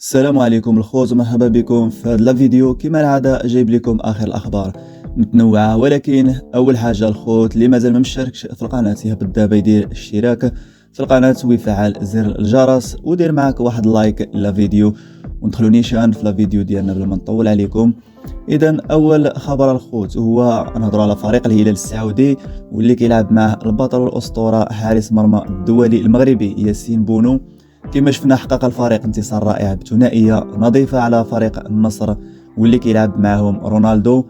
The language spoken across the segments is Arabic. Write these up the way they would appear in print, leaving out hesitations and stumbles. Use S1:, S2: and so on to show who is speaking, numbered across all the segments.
S1: السلام عليكم الخوت ومرحبا بكم في هذا الفيديو. كما العاده جايب لكم اخر الاخبار متنوعه، ولكن اول حاجه الخوت اللي مازال ما مشتركش في القناه يهبط دابا يدير اشتراك في القناه ويفعل زر الجرس ودير معك واحد لايك للفيديو وندخلوا نيشان في الفيديو ديالنا بلا ما نطول عليكم. اذا اول خبر الخوت هو نهضروا على فريق الهلال السعودي واللي كيلعب معه البطل والاسطوره حارس مرمى الدولي المغربي ياسين بونو. كما شفنا حقق الفريق انتصار رائع بثنائيه نظيفه على فريق النصر واللي كيلعب معهم رونالدو.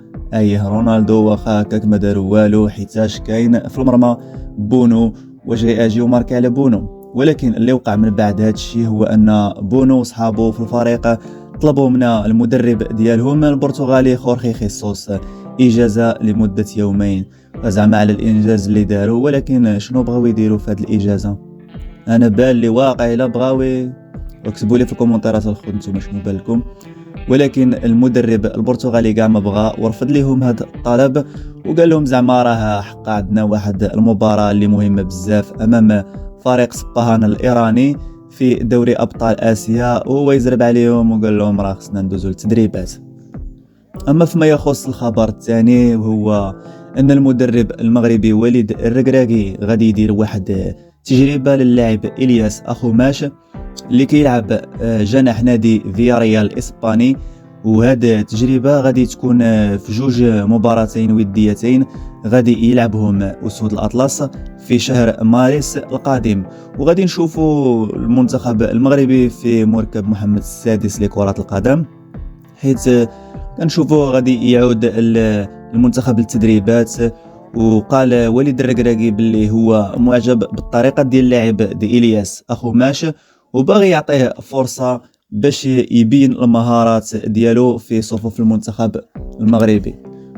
S1: رونالدو واخا هكاك ما داروا والو حيتاش كاين في المرمى بونو، واش غيجي وماركي على بونو؟ ولكن اللي وقع من بعد هذا الشيء هو ان بونو وصحابه في الفريق طلبوا من المدرب ديالهم البرتغالي خورخي خيسوس اجازه لمده يومين زعما على الانجاز اللي داروا. ولكن شنو بغاو يديروا في هذه الاجازه؟ انا بان لي واقع الا بغاوي اكتبوا لي في الكومونتيرات الخوت نتوما شنو بالكم. ولكن المدرب البرتغالي كاع ما بغى ورفض لهم هذا الطلب وقال لهم زعما راه حقا عندنا واحد المباراه اللي مهمه بزاف امام فريق سباهان الايراني في دوري ابطال اسيا، وهو يزرب عليهم وقال لهم راه خصنا ندوزو للتدريبات. اما فيما يخص الخبر الثاني وهو ان المدرب المغربي وليد الركراكي غادي يدير واحد تجربه للاعب الياس اخوماش اللي كيلعب جناح نادي فياريال الاسباني، وهذه التجربه غادي تكون في جوج مباراتين وديتين غادي يلعبهم اسود الاطلس في شهر مارس القادم. وغادي نشوفوا المنتخب المغربي في مركب محمد السادس لكرة القدم، حيث كنشوفوا غادي يعود المنتخب للتدريبات. وقال وليد الركراكي باللي هو معجب بالطريقه ديال اللاعب دي الياس اخوماش وباغي يعطيه فرصه باش يبين المهارات ديالو في صفوف المنتخب المغربي.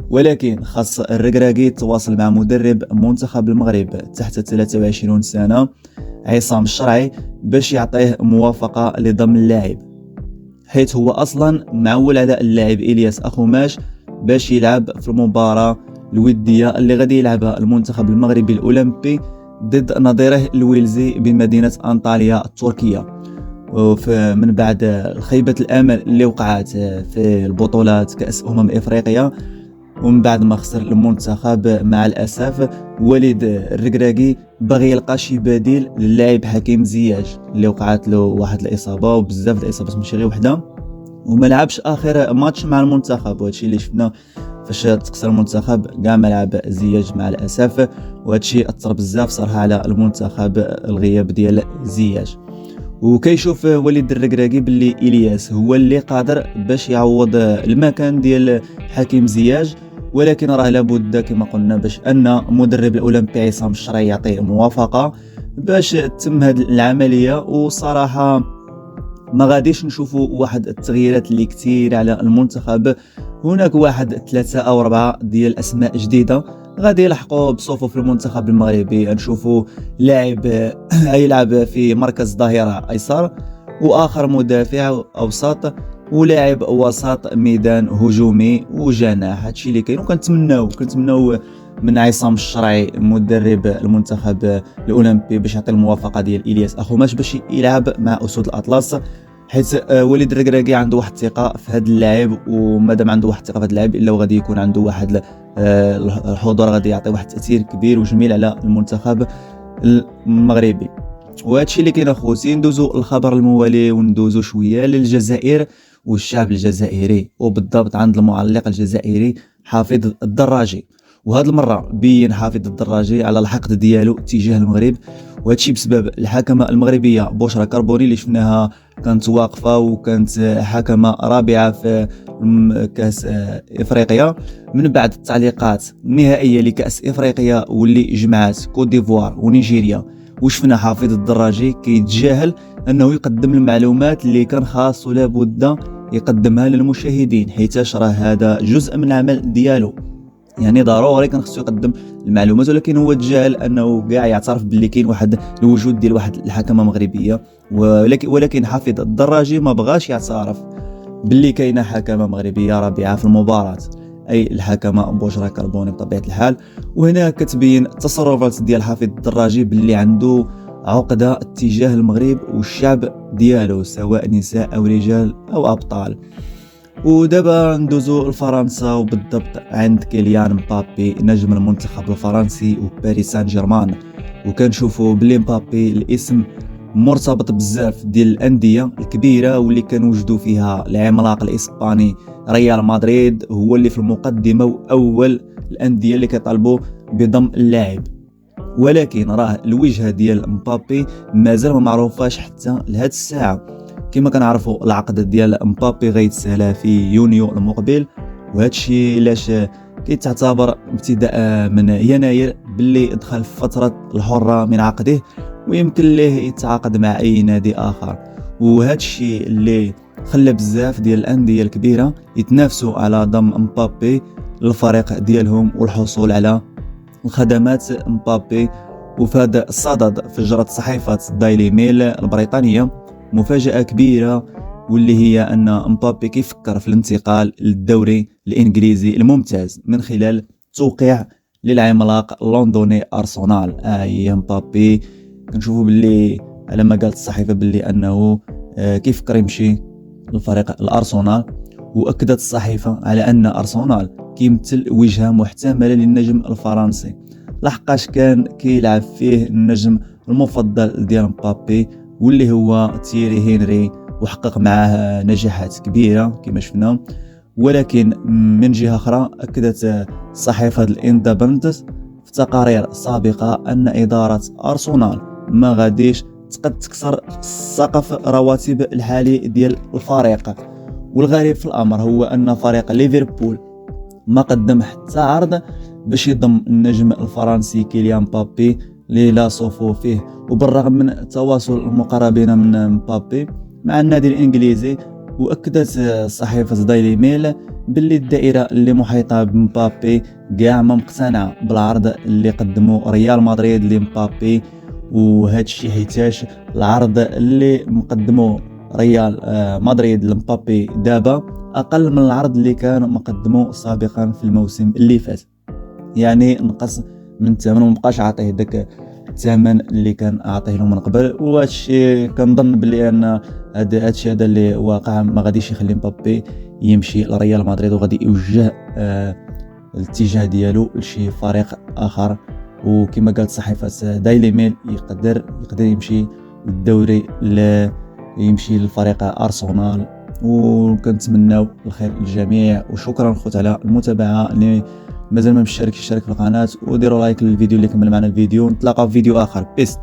S1: ولكن خاص الركراكي يتواصل مع مدرب منتخب المغرب تحت 23 سنه عصام الشرعي باش يعطيه موافقه لضم اللاعب، حيث هو اصلا معول على اللاعب الياس اخوماش باش يلعب في المباراه الوديه اللي غادي يلعبها المنتخب المغربي الاولمبي ضد نظيره الويلزي بمدينه انطاليا التركيه. من بعد خيبه الامل اللي وقعت في البطولات كاس افريقيا ومن بعد ما خسر المنتخب مع الاسف، وليد الركراكي باغي يلقى شي بديل للاعب حكيم زياش اللي وقعت له واحد الاصابه وبزاف الاصابات ماشي غير وحده وما لعبش اخر ماتش مع المنتخب. وهادشي اللي شفنا فاش تخسر المنتخب كاع ما لعب زياش مع الاسف، وهادشي اثر بزاف صراحه على المنتخب الغياب ديال زياش. وكيشوف وليد الركراكي باللي الياس هو اللي قادر باش يعوض المكان ديال حكيم زياش، ولكن راه لابد كما قلنا باش ان مدرب الاولمبي عصام الشرعي يعطيه موافقه باش تتم هذه العمليه. وصراحه ما غاديش نشوفوا واحد التغييرات اللي كثير على المنتخب، هناك واحد 3 أو 4 ديال اسماء جديده غادي يلحقوا بصفوف المنتخب المغربي. نشوفوا لاعب يلعب في مركز ظهير ايسر واخر مدافع اوسط ولاعب وسط ميدان هجومي وجناح. هادشي اللي كاين وكنتمناو من عصام الشرعي مدرب المنتخب الاولمبي باش يعطي الموافقه ديال الياس اخوماش باش يلعب مع اسود الاطلس، حيث وليد الركراكي عنده واحد الثقه في هذا اللاعب، ومادام عنده واحد الثقه في هذا اللاعب الا وغادي يكون عنده واحد الحضور غادي يعطي واحد التاثير كبير وجميل على المنتخب المغربي. وهادشي اللي كاين اخوتي. ندوزو الخبر الموالي وندوزو شويه للجزائر والشعب الجزائري، وبالضبط عند المعلق الجزائري حافظ الدراجي. وهذه المره بين حافظ الدراجي على الحقد ديالو تجاه المغرب، وهادشي بسبب الحكمه المغربيه بشرى كربوني اللي شفناها كانت واقفه وكانت حكمه رابعه في كاس افريقيا من بعد التعليقات النهائيه لكاس افريقيا واللي جمعت كوت ديفوار ونيجيريا. وشفنا حافظ الدراجي كيتجاهل انه يقدم المعلومات اللي كان خاص ولا بد يقدمها للمشاهدين، حيت راه هذا جزء من العمل ديالو، يعني ضروري كان خصو يقدم المعلومات. ولكن هو تجاهل انه كاع يعترف باللي كاين واحد الوجود ديال واحد الحكمه مغربيه، ولكن حافظ الدراجي ما بغاش يعترف باللي كاينه حكمه مغربيه رابعه في المباراه، اي الحكمه بشرى كربوني بطبيعه الحال. وهنا كتبين التصرفات ديال حافظ الدراجي باللي عنده عقدة اتجاه المغرب والشعب ديالو، سواء نساء أو رجال أو أبطال. ودابا ندوزو لفرنسا، وبالضبط عند كيليان مبابي نجم المنتخب الفرنسي وباريس سان جيرمان. وكنشوفوا بلي مبابي الاسم مرتبط بزاف ديال الانديه الكبيره واللي كنوجدوا فيها العملاق الاسباني ريال مدريد، هو اللي في المقدمه واول الانديه اللي كيطالبوا بضم اللاعب. ولكن راه الوجهه ديال مبابي مازال ما معروفاش حتى لهاد الساعه. كما كنعرفوا العقد ديال مبابي غيتسالى في يونيو المقبل، وهذا الشيء علاش كيتعتبر ابتداء من يناير باللي دخل في فتره الحره من عقده، ويمكن ليه يتعاقد مع اي نادي اخر. وهذا الشيء اللي خلى بزاف ديال الانديه الكبيره يتنافسوا على ضم مبابي للفريق ديالهم والحصول على الخدمات مبابي. وفي هذا الصدد فجرت صحيفه دايلي ميل البريطانيه مفاجأة كبيرة، واللي هي أن مبابي كيفكر في الانتقال للدوري الإنجليزي الممتاز من خلال توقيع للعملاق اللندني أرسنال. هي مبابي كنشوفوا باللي على ما قالت الصحيفة باللي أنه كيفكر يمشي للفريق الأرسنال. وأكدت الصحيفة على أن أرسنال كيمثل وجهة محتملة للنجم الفرنسي، لحقاش كان كيلعب فيه النجم المفضل ديال مبابي واللي هو تيري هنري، وحقق معاه نجاحات كبيرة كما شفنا. ولكن من جهة أخرى أكدت صحيفة الاندبندنت في تقارير سابقة أن إدارة أرسنال ما غاديش تقد تكسر سقف رواتب الحالي ديال الفريق. والغريب في الأمر هو أن فريق ليفربول ما قدم حتى عرض باش يضم النجم الفرنسي كيليان مبابي اللي لا صفو فيه. وبالرغم من تواصل المقربين من مبابي مع النادي الانجليزي، واكدت صحيفه دايلي ميل باللي الدائره اللي محيطه بمبابي كاع ما مقتنعه بالعرض اللي قدمه ريال مدريد لمبابي. وهذا الشيء حيتاش العرض اللي مقدمه ريال مدريد لمبابي دابا اقل من العرض اللي كان مقدمه سابقا في الموسم اللي فات، يعني نقص من الثمن ومبقاش عاطيه داك الثمن اللي كان اعطيه له من قبل. وهذا الشيء كنظن بلي ان هذا الشيء هذا اللي واقع ما غاديش يخلي مبابي يمشي لريال مدريد، وغادي يوجه الاتجاه ديالو لشي فريق اخر. وكما قالت صحيفه دايلي ميل يقدر يمشي للدوري يمشي للفريق ارسنال. وكنتمناو الخير للجميع، وشكرا خوت على المتابعه. اللي مازال ما مشارك يشارك في القناه وديروا لايك للفيديو اللي كمل معنا الفيديو. نتلاقاو في فيديو اخر. بيست.